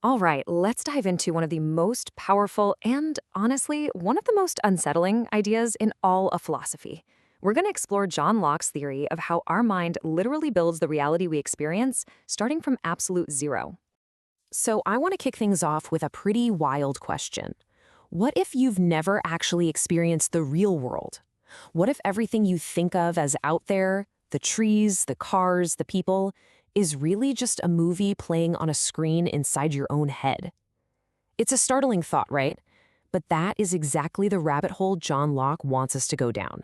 All right, let's dive into one of the most powerful and, honestly, one of the most unsettling ideas in all of philosophy. We're going to explore John Locke's theory of how our mind literally builds the reality we experience, starting from absolute zero. So, I want to kick things off with a pretty wild question. What if you've never actually experienced the real world? What if everything you think of as out there, the trees, the cars, the people, is really just a movie playing on a screen inside your own head? It's a startling thought, right? But that is exactly the rabbit hole John Locke wants us to go down.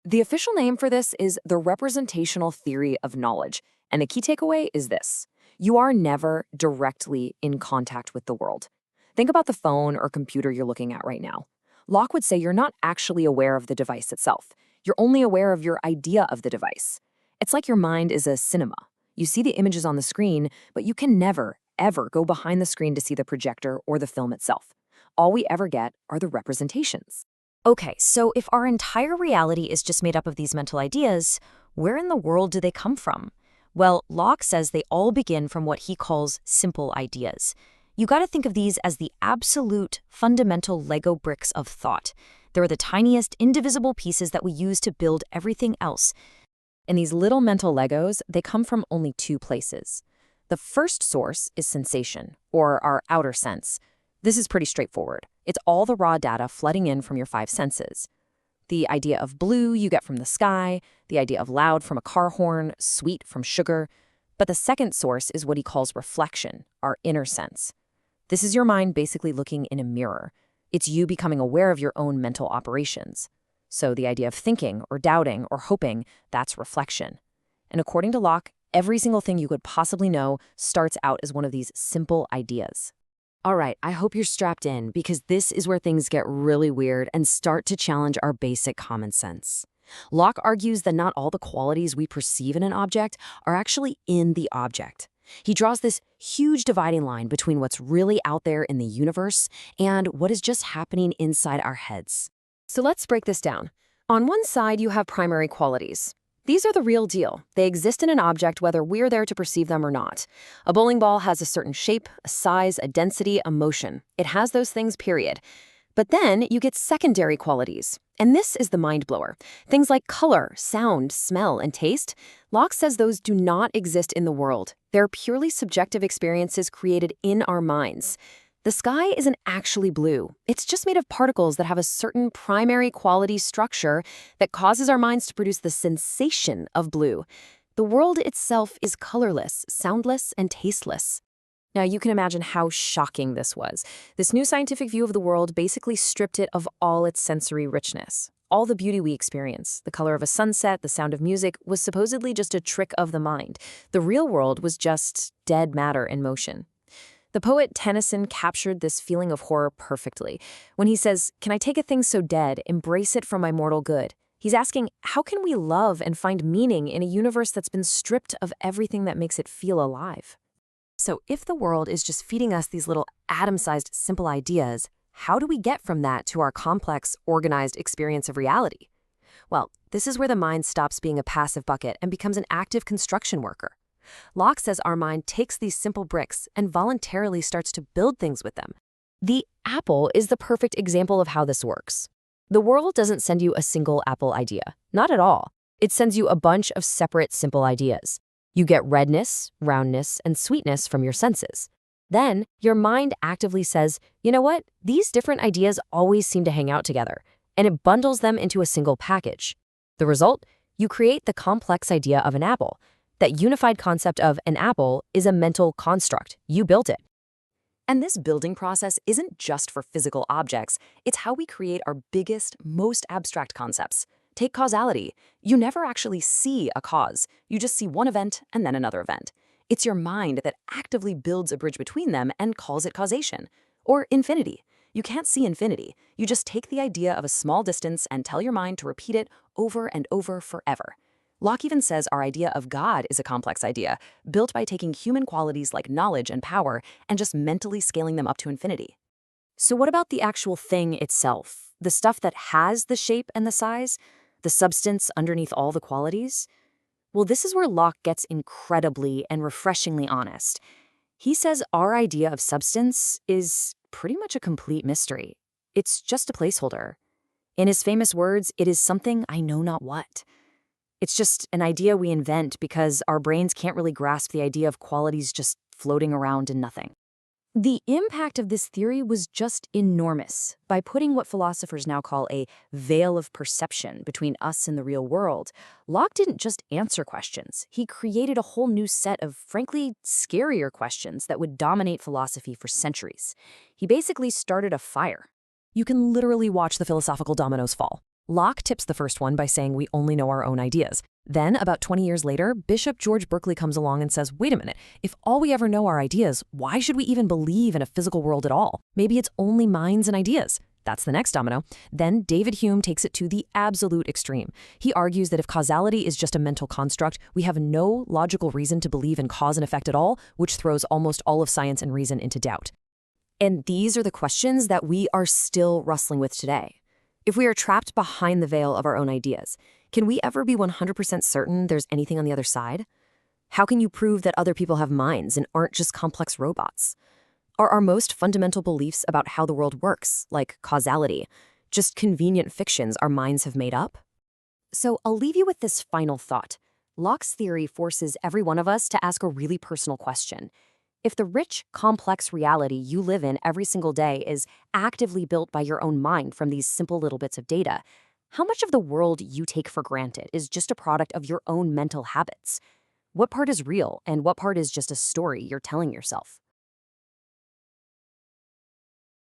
The official name for this is the representational theory of knowledge, and the key takeaway is this. You are never directly in contact with the world. Think about the phone or computer you're looking at right now. Locke would say you're not actually aware of the device itself. You're only aware of your idea of the device. It's like your mind is a cinema. You see the images on the screen, but you can never, ever go behind the screen to see the projector or the film itself. All we ever get are the representations. Okay, so if our entire reality is just made up of these mental ideas, where in the world do they come from? Well, Locke says they all begin from what he calls simple ideas. You got to think of these as the absolute fundamental Lego bricks of thought. They're the tiniest indivisible pieces that we use to build everything else. And these little mental Legos, they come from only two places. The first source is sensation, or our outer sense. This is pretty straightforward. It's all the raw data flooding in from your five senses. The idea of blue you get from the sky, the idea of loud from a car horn, sweet from sugar. But the second source is what he calls reflection, our inner sense. This is your mind basically looking in a mirror. It's you becoming aware of your own mental operations. So the idea of thinking or doubting or hoping, that's reflection. And according to Locke, every single thing you could possibly know starts out as one of these simple ideas. All right, I hope you're strapped in because this is where things get really weird and start to challenge our basic common sense. Locke argues that not all the qualities we perceive in an object are actually in the object. He draws this huge dividing line between what's really out there in the universe and what is just happening inside our heads. So let's break this down. On one side, you have primary qualities. These are the real deal. They exist in an object whether we're there to perceive them or not. A bowling ball has a certain shape, a size, a density, a motion. It has those things, period. But then you get secondary qualities. And this is the mind blower. Things like color, sound, smell, and taste. Locke says those do not exist in the world. They're purely subjective experiences created in our minds. The sky isn't actually blue. It's just made of particles that have a certain primary quality structure that causes our minds to produce the sensation of blue. The world itself is colorless, soundless, and tasteless. Now, you can imagine how shocking this was. This new scientific view of the world basically stripped it of all its sensory richness. All the beauty we experience, the color of a sunset, the sound of music, was supposedly just a trick of the mind. The real world was just dead matter in motion. The poet Tennyson captured this feeling of horror perfectly. When he says, "Can I take a thing so dead, embrace it for my mortal good?" He's asking, how can we love and find meaning in a universe that's been stripped of everything that makes it feel alive? So if the world is just feeding us these little atom-sized simple ideas, how do we get from that to our complex, organized experience of reality? Well, this is where the mind stops being a passive bucket and becomes an active construction worker. Locke says our mind takes these simple bricks and voluntarily starts to build things with them. The apple is the perfect example of how this works. The world doesn't send you a single apple idea. Not at all. It sends you a bunch of separate simple ideas. You get redness, roundness, and sweetness from your senses. Then, your mind actively says, you know what? These different ideas always seem to hang out together, and it bundles them into a single package. The result? You create the complex idea of an apple. That unified concept of an apple is a mental construct. You built it. And this building process isn't just for physical objects. It's how we create our biggest, most abstract concepts. Take causality. You never actually see a cause. You just see one event and then another event. It's your mind that actively builds a bridge between them and calls it causation. Or infinity. You can't see infinity. You just take the idea of a small distance and tell your mind to repeat it over and over forever. Locke even says our idea of God is a complex idea, built by taking human qualities like knowledge and power and just mentally scaling them up to infinity. So what about the actual thing itself? The stuff that has the shape and the size? The substance underneath all the qualities? Well, this is where Locke gets incredibly and refreshingly honest. He says our idea of substance is pretty much a complete mystery. It's just a placeholder. In his famous words, it is something I know not what. It's just an idea we invent because our brains can't really grasp the idea of qualities just floating around in nothing. The impact of this theory was just enormous. By putting what philosophers now call a veil of perception between us and the real world, Locke didn't just answer questions. He created a whole new set of, frankly, scarier questions that would dominate philosophy for centuries. He basically started a fire. You can literally watch the philosophical dominoes fall. Locke tips the first one by saying we only know our own ideas. Then, about 20 years later, Bishop George Berkeley comes along and says, wait a minute, if all we ever know are ideas, why should we even believe in a physical world at all? Maybe it's only minds and ideas. That's the next domino. Then David Hume takes it to the absolute extreme. He argues that if causality is just a mental construct, we have no logical reason to believe in cause and effect at all, which throws almost all of science and reason into doubt. And these are the questions that we are still wrestling with today. If we are trapped behind the veil of our own ideas, can we ever be 100% certain there's anything on the other side? How can you prove that other people have minds and aren't just complex robots? Are our most fundamental beliefs about how the world works, like causality, just convenient fictions our minds have made up? So I'll leave you with this final thought. Locke's theory forces every one of us to ask a really personal question. If the rich, complex reality you live in every single day is actively built by your own mind from these simple little bits of data, how much of the world you take for granted is just a product of your own mental habits? What part is real and what part is just a story you're telling yourself?